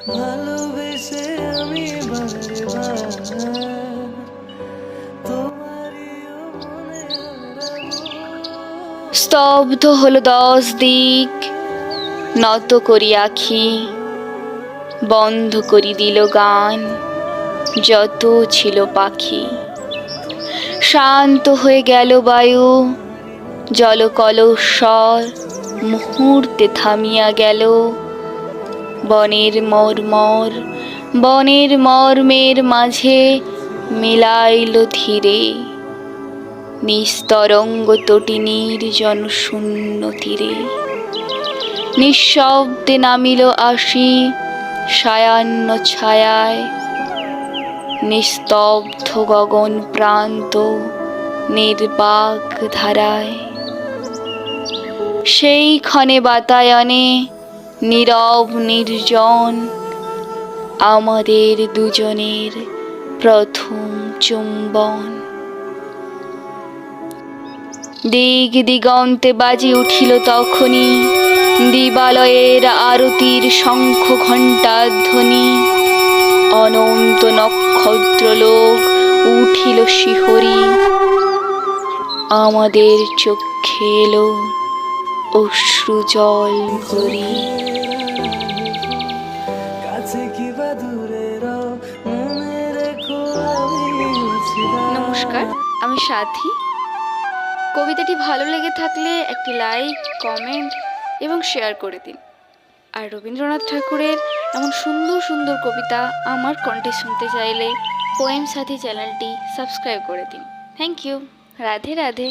ভালোবেসে আমি বারে বার তোমারিও মনে হারাবো। স্তব্ধ হলো 10 দিক, নত করি আখি, বন্ধ করি দিল গান, যত ছিল পাখি। শান্ত হয়ে গেল বায়ু, জলকলস্বর মুহূর্তে থামিয়া গেল। বনের মর্মর, বনের মর্মের মাঝে মিলাইল ধীরে, নিস্তরঙ্গ তটিনীর জনশূন্য তীরে। নিঃশব্দে নামিল আসি সায়াহ্ন ছায়ায়, নিস্তব্ধ গগন প্রান্ত নির্বাক ধারায়। সেই ক্ষণে বাতায়নে নীরব নির্জন, আমাদের দুজনের প্রথম চুম্বন। দিগ দিগন্তে বাজি উঠিল তখনই দিবালয়ের আরতির শঙ্খ ঘণ্টার ধ্বনি। অনন্ত নক্ষত্রলোক উঠিল শিহরি, আমাদের চক্ষে এলো অশ্রু জল ভরি। কাছে কিবা দূরে রও, মনে রেখো আমি ছিলাম। নমস্কার, আমি সাথী। কবিতাটি ভালো লেগে থাকলে একটি লাইক, কমেন্ট এবং শেয়ার করে দিন। আর রবীন্দ্রনাথ ঠাকুরের এমন সুন্দর সুন্দর কবিতা আমার কণ্ঠে শুনতে চাইলে পোয়েম সাথী চ্যানেলটি সাবস্ক্রাইব করে দিন। Thank you. রাধে রাধে।